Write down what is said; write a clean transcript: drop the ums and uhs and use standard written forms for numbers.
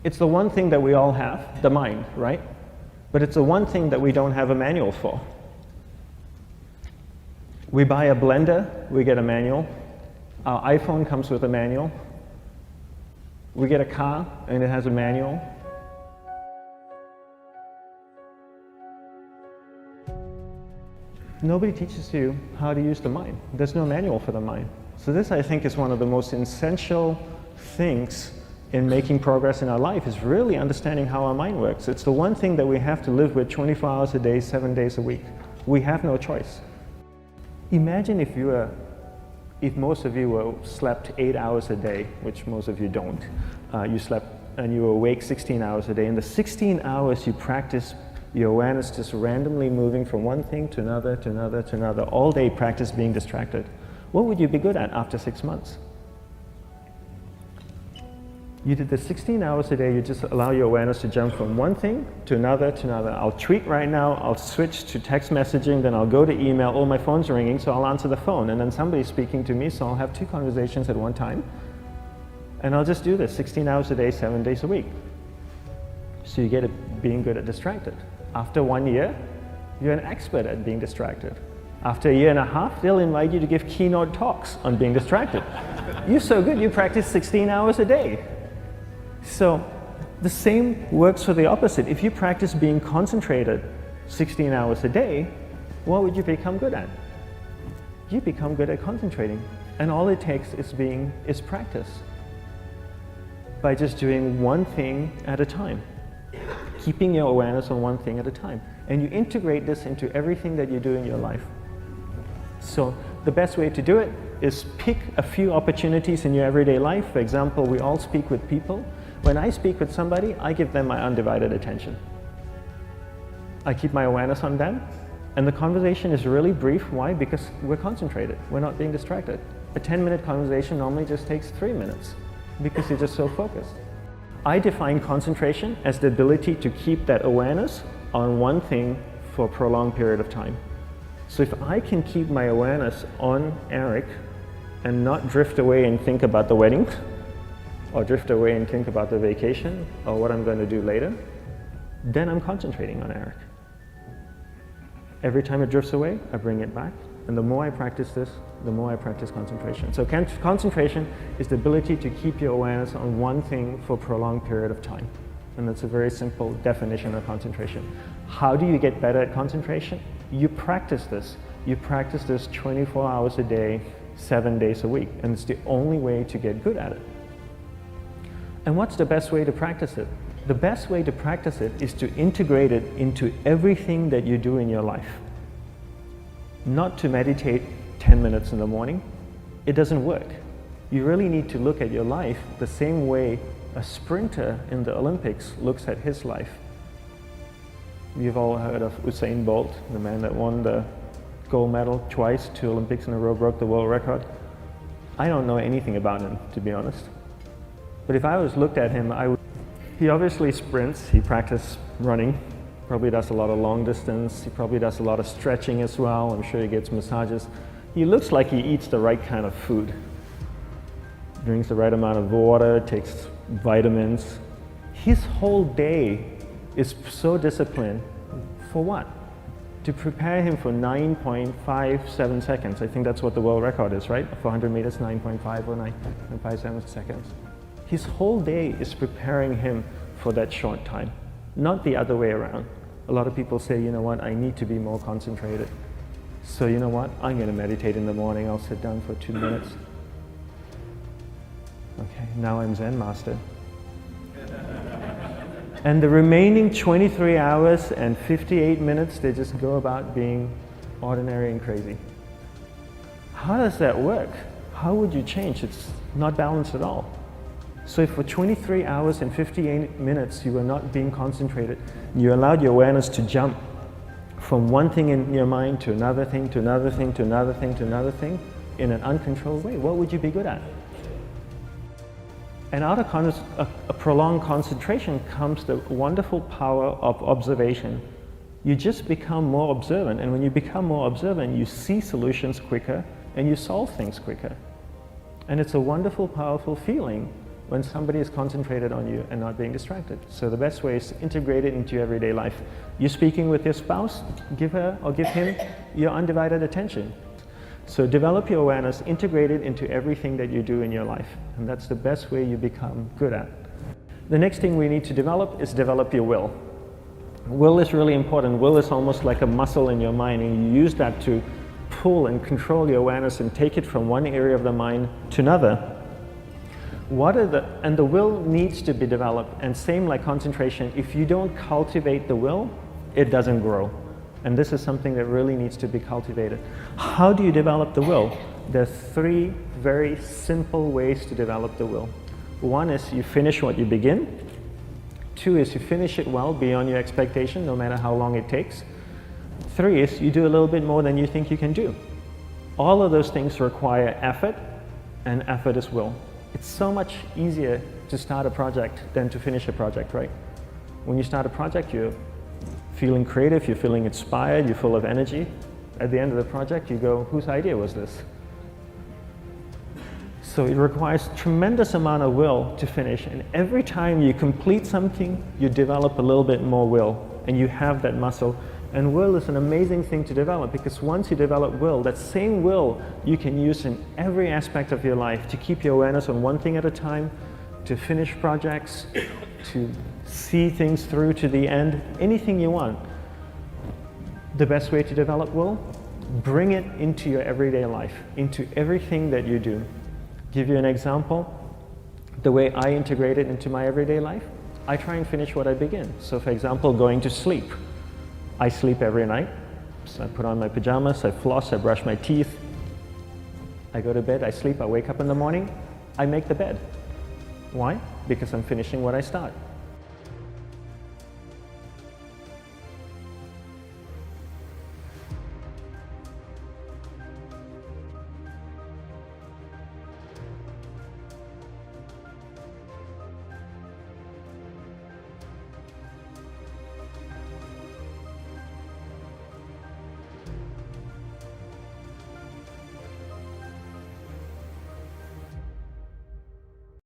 It's the one thing that we all have, the mind, right? But it's the one thing that we don't have a manual for. We buy a blender, we get a manual. Our iPhone comes with a manual. We get a car and it has a manual. Nobody teaches you how to use the mind. There's no manual for the mind. So this, I think, is one of the most essential things in making progress in our life, is really understanding how our mind works. It's the one thing that we have to live with 24 hours a day, 7 days a week. We have no choice. Imagine if most of you slept 8 hours a day, which most of you don't. You slept and you were awake 16 hours a day. In the 16 hours you practice your awareness just randomly moving from one thing to another, to another, to another, all day practice being distracted. What would you be good at after 6 months? You did the 16 hours a day, you just allow your awareness to jump from one thing to another, to another. I'll tweet right now, I'll switch to text messaging, then I'll go to email, oh, my phone's ringing, so I'll answer the phone, and then somebody's speaking to me, so I'll have 2 conversations at one time. And I'll just do this 16 hours a day, 7 days a week. So you get it being good at distracted. After 1 year, you're an expert at being distracted. After 1.5 years, they'll invite you to give keynote talks on being distracted. You're so good, you practice 16 hours a day. So the same works for the opposite. If you practice being concentrated 16 hours a day, what would you become good at? You become good at concentrating. And all it takes is practice. By just doing one thing at a time. Keeping your awareness on one thing at a time. And you integrate this into everything that you do in your life. So the best way to do it is pick a few opportunities in your everyday life. For example, we all speak with people. When I speak with somebody, I give them my undivided attention. I keep my awareness on them. And the conversation is really brief. Why? Because we're concentrated. We're not being distracted. A 10-minute conversation normally just takes 3 minutes because you're just so focused. I define concentration as the ability to keep that awareness on one thing for a prolonged period of time. So if I can keep my awareness on Eric and not drift away and think about the wedding, or drift away and think about the vacation, or what I'm going to do later, then I'm concentrating on Eric. Every time it drifts away, I bring it back. And the more I practice this, the more I practice concentration. So concentration is the ability to keep your awareness on one thing for a prolonged period of time. And that's a very simple definition of concentration. How do you get better at concentration? You practice this. You practice this 24 hours a day, 7 days a week. And it's the only way to get good at it. And what's the best way to practice it? The best way to practice it is to integrate it into everything that you do in your life. Not to meditate 10 minutes in the morning. It doesn't work. You really need to look at your life the same way a sprinter in the Olympics looks at his life. You've all heard of Usain Bolt, the man that won the gold medal twice, 2 Olympics in a row, broke the world record. I don't know anything about him, to be honest. But if I was looked at him, he obviously sprints, he practices running, probably does a lot of long distance, he probably does a lot of stretching as well, I'm sure he gets massages. He looks like he eats the right kind of food. Drinks the right amount of water, takes vitamins. His whole day is so disciplined. For what? To prepare him for 9.57 seconds. I think that's what the world record is, right? For 100 meters, 9.5 or 9.57 seconds. His whole day is preparing him for that short time, not the other way around. A lot of people say, you know what, I need to be more concentrated. So you know what, I'm going to meditate in the morning, I'll sit down for 2 minutes. Okay, now I'm Zen master. And the remaining 23 hours and 58 minutes, they just go about being ordinary and crazy. How does that work? How would you change? It's not balanced at all. So if for 23 hours and 58 minutes you were not being concentrated, you allowed your awareness to jump from one thing in your mind to another thing, to another thing, to another thing, to another thing, in an uncontrolled way, what would you be good at? And out of a prolonged concentration comes the wonderful power of observation. You just become more observant, and when you become more observant, you see solutions quicker and you solve things quicker. And it's a wonderful, powerful feeling when somebody is concentrated on you and not being distracted. So the best way is to integrate it into your everyday life. You're speaking with your spouse, give her or give him your undivided attention. So develop your awareness, integrate it into everything that you do in your life. And that's the best way you become good at. The next thing we need to develop is develop your will. Will is really important. Will is almost like a muscle in your mind, and you use that to pull and control your awareness and take it from one area of the mind to another. And the will needs to be developed, and same like concentration, if you don't cultivate the will, it doesn't grow. And this is something that really needs to be cultivated. How do you develop the will? There's 3 very simple ways to develop the will. 1 is you finish what you begin. 2 is you finish it well beyond your expectation, no matter how long it takes. 3 is you do a little bit more than you think you can do. All of those things require effort, and effort is will. It's so much easier to start a project than to finish a project, right? When you start a project, you're feeling creative, you're feeling inspired, you're full of energy. At the end of the project, you go, whose idea was this? So it requires tremendous amount of will to finish, and every time you complete something, you develop a little bit more will, and you have that muscle. And will is an amazing thing to develop, because once you develop will, that same will you can use in every aspect of your life to keep your awareness on one thing at a time, to finish projects, to see things through to the end, anything you want. The best way to develop will, bring it into your everyday life, into everything that you do. Give you an example, the way I integrate it into my everyday life, I try and finish what I begin. So for example, going to sleep. I sleep every night, so I put on my pajamas, I floss, I brush my teeth, I go to bed, I sleep, I wake up in the morning, I make the bed. Why? Because I'm finishing what I start.